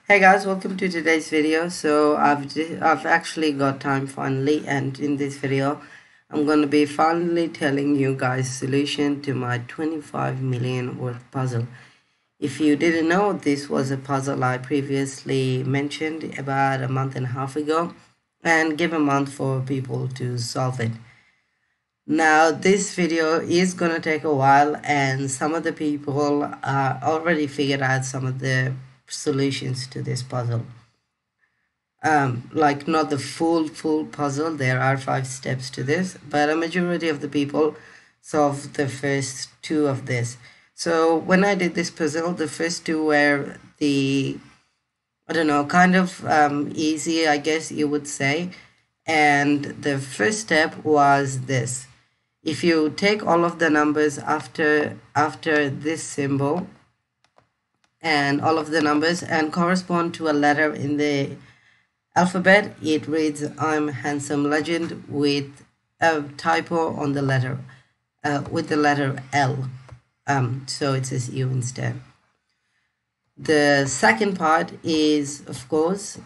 Hey guys, welcome to today's video. So I've actually got time finally, and in this video I'm going to be finally telling you guys solution to my 25 million worth puzzle. If you didn't know, this was a puzzle I previously mentioned about a month and a half ago and give a month for people to solve it. Now this video is gonna take a while, and some of the people already figured out some of the solutions to this puzzle. Like not the full puzzle, there are 5 steps to this, but a majority of the people solve the first 2 of this. So when I did this puzzle, the first 2 were I don't know, kind of easy, I guess you would say. And the first step was this. If you take all of the numbers after this symbol and all of the numbers and correspond to a letter in the alphabet, it reads I'm Handsumlegend with a typo on the letter with the letter L. So it says U instead. The second part is, of course,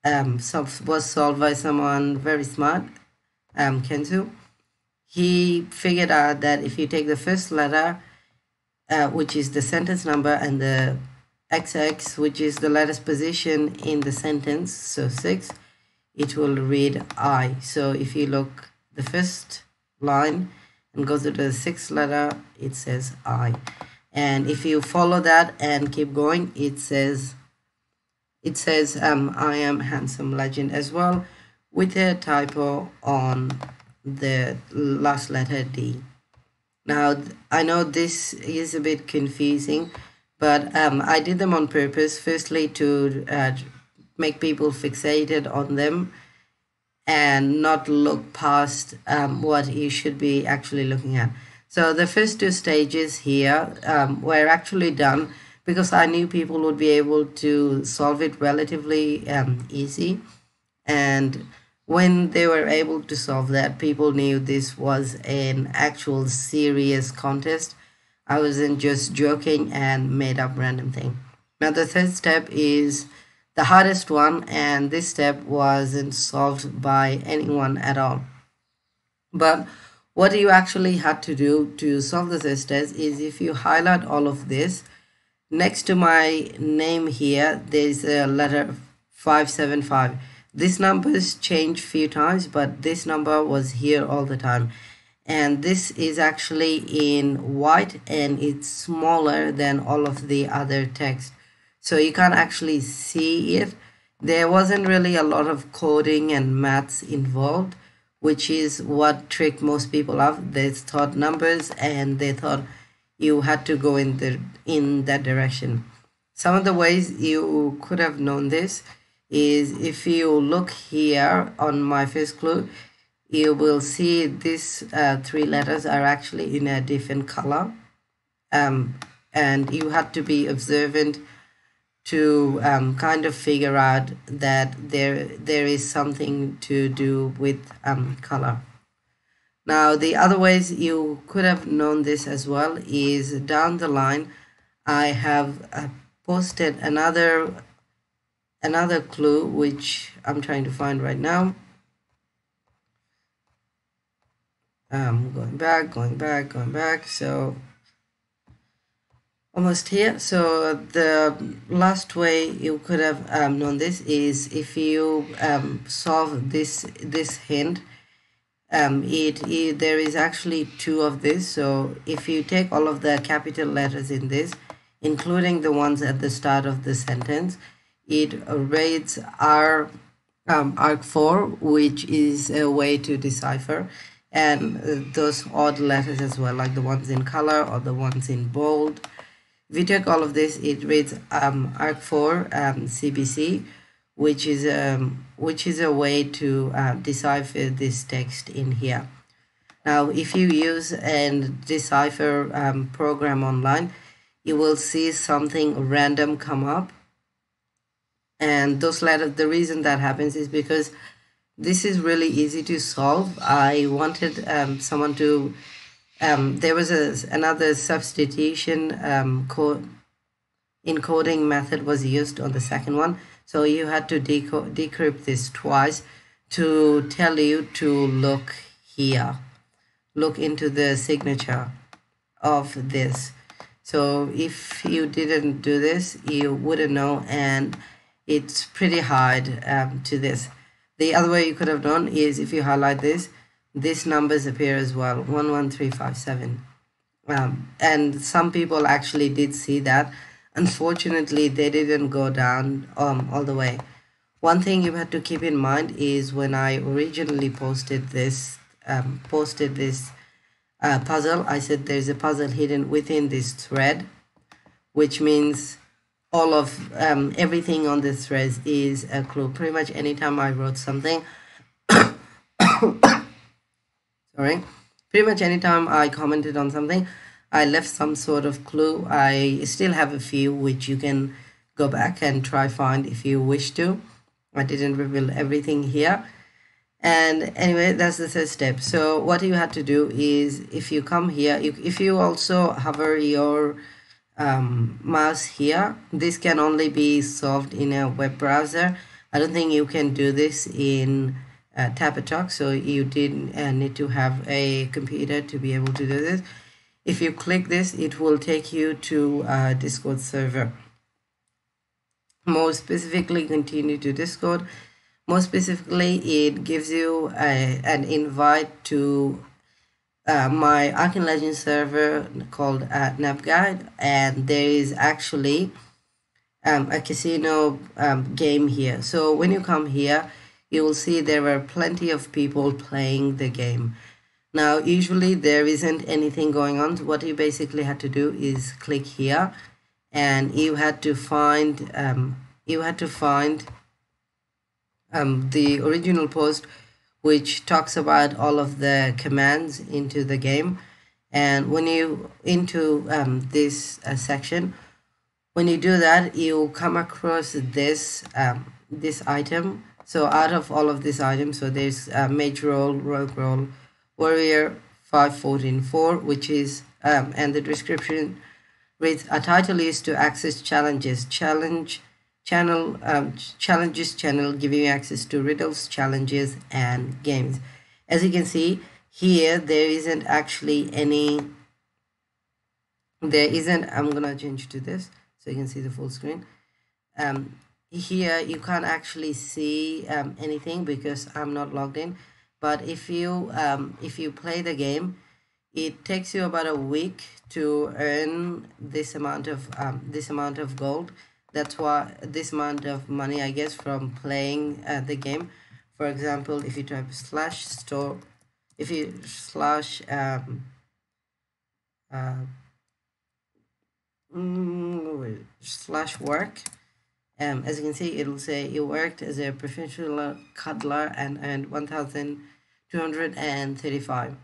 was solved by someone very smart, Kenzu. He figured out that if you take the first letter, which is the sentence number, and the XX, which is the letter's position in the sentence, so 6, it will read I. So if you look the first line and go to the 6th letter, it says I. And if you follow that and keep going, it says I am Handsumlegend as well, with a typo on the last letter D. Now I know this is a bit confusing, but I did them on purpose, firstly to make people fixated on them and not look past what you should be actually looking at. So the first 2 stages here were actually done because I knew people would be able to solve it relatively easy, and when they were able to solve that, people knew this was an actual serious contest. I wasn't just joking and made up random thing. Now the third step is the hardest one, and this step wasn't solved by anyone at all. But what you actually had to do to solve the third step is, if you highlight all of this, next to my name here, there's a letter 575. This numbers changed few times, but this number was here all the time. And this is actually in white, and it's smaller than all of the other text. So you can't actually see it. There wasn't really a lot of coding and maths involved, which is what tricked most people up. They thought numbers, and they thought you had to go in that direction. Some of the ways you could have known this is, if you look here on my first clue, you will see these 3 letters are actually in a different color, and you have to be observant to kind of figure out that there is something to do with color. Now the other ways you could have known this as well is, down the line I have posted another clue, which I'm trying to find right now. Going back, so almost here. So the last way you could have known this is, if you solve this hint, there is actually 2 of this. So if you take all of the capital letters in this, including the ones at the start of the sentence, it reads Arc4, which is a way to decipher, and those odd letters as well, like the ones in color or the ones in bold. If you take all of this, it reads Arc4 CBC, which is a way to decipher this text in here. Now if you use a decipher program online, you will see something random come up, and those letters, the reason that happens is because this is really easy to solve. I wanted someone to there was another substitution code encoding method was used on the second one. So you had to decrypt this twice to tell you to look here, look into the signature of this. So if you didn't do this, you wouldn't know, and it's pretty hard to this. The other way you could have done is if you highlight this, these numbers appear as well, 11357. And some people actually did see that. Unfortunately, they didn't go down all the way. One thing you have to keep in mind is when I originally posted this puzzle, I said there's a puzzle hidden within this thread, which means all of everything on this thread is a clue. Pretty much anytime I wrote something, sorry, pretty much anytime I commented on something, I left some sort of clue. I still have a few which you can go back and try find if you wish to. I didn't reveal everything here. And anyway, that's the third step. So what you have to do is, if you come here, if you also hover your mouse here, this can only be solved in a web browser. I don't think you can do this in Tapatalk, so you did need to have a computer to be able to do this. If you click this, it will take you to Discord server. More specifically, continue to Discord. More specifically, it gives you an invite to my Arcane Legend server called NavGuide, and there is actually a casino game here. So when you come here, you will see there are plenty of people playing the game. Now, usually there isn't anything going on. So what you basically had to do is click here, and you had to find the original post which talks about all of the commands into the game. And when you into this section, when you do that, you come across this this item. So out of all of these items, so there's mage roll, rogue roll, warrior 5144, which is and the description reads: a title is to access challenges channel, giving you access to riddles, challenges, and games. As you can see here, there isn't actually any. I'm gonna change to this so you can see the full screen. Here you can't actually see anything because I'm not logged in. But if you play the game, it takes you about a week to earn this amount of gold. That's why this amount of money, I guess, from playing the game. For example, if you type /store, if you /work, as you can see, it will say you worked as a professional cuddler and earned 1,235.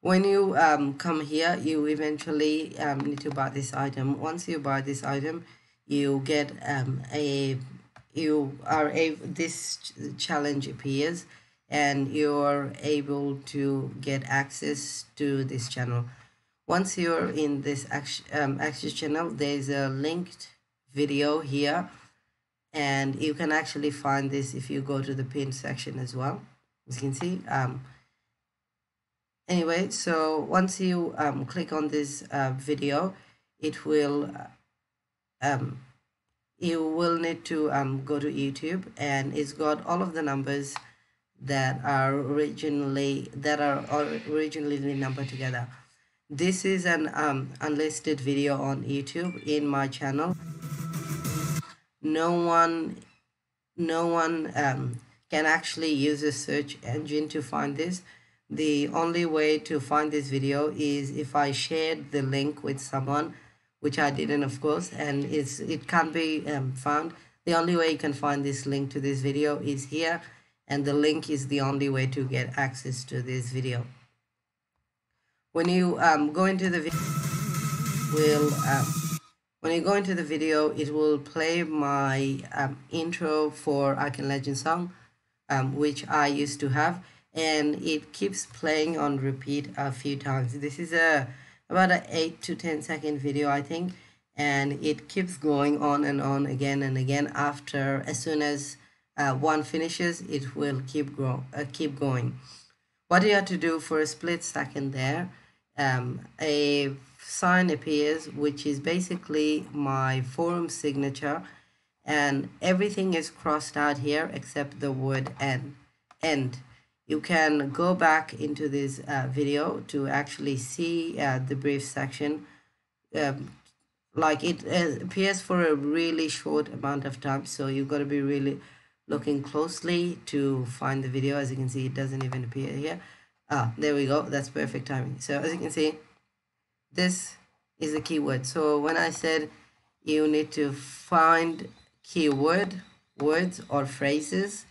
When you come here, you eventually need to buy this item. Once you buy this item, you get this challenge appears, and you're able to get access to this channel. Once you're in this access channel, there's a linked video here, and you can actually find this if you go to the pinned section as well, as you can see. Anyway, so once you click on this video, it will you will need to go to YouTube, and it's got all of the numbers that are originally numbered together. This is an unlisted video on YouTube in my channel. No one can actually use a search engine to find this. The only way to find this video is if I shared the link with someone, which I didn't, of course, and it can't be found. The only way you can find this link to this video is here, and the link is the only way to get access to this video. When you go into the video, it will play my intro for Arcane Legend song, which I used to have, and it keeps playing on repeat a few times. This is about an 8 to 10 second video, I think, and it keeps going on and on again and again. After, as soon as one finishes, it will keep going. What you have to do for a split second there, a sign appears, which is basically my forum signature, and everything is crossed out here except the word end. You can go back into this video to actually see the brief section. Like it appears for a really short amount of time, so you've got to be really looking closely to find the video. As you can see, it doesn't even appear here. There we go. That's perfect timing. So as you can see, this is the keyword. So when I said you need to find keyword, words or phrases,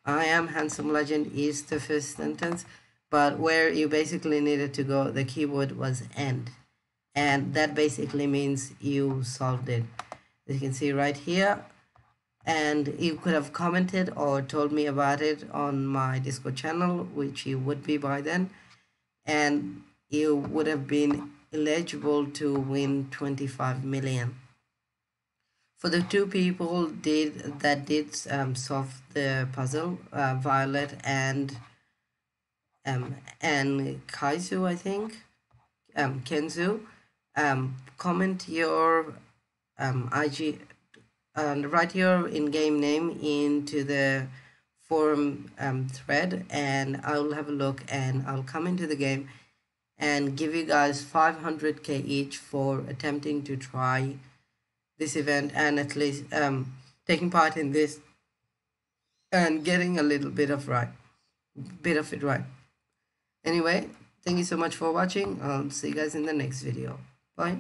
I am handsome legend is the first sentence, but where you basically needed to go, the keyword was end. And that basically means you solved it. As you can see right here, and you could have commented or told me about it on my Discord channel, which you would be by then, and you would have been eligible to win 25 million. For the two people that did solve the puzzle, Violet and Kaizu, I think, Kenzu, comment your IG and write your in-game name into the forum thread, and I'll have a look and I'll come into the game and give you guys 500k each for attempting to try this event and at least taking part in this and getting a little bit of it right. Anyway, thank you so much for watching. I'll see you guys in the next video. Bye.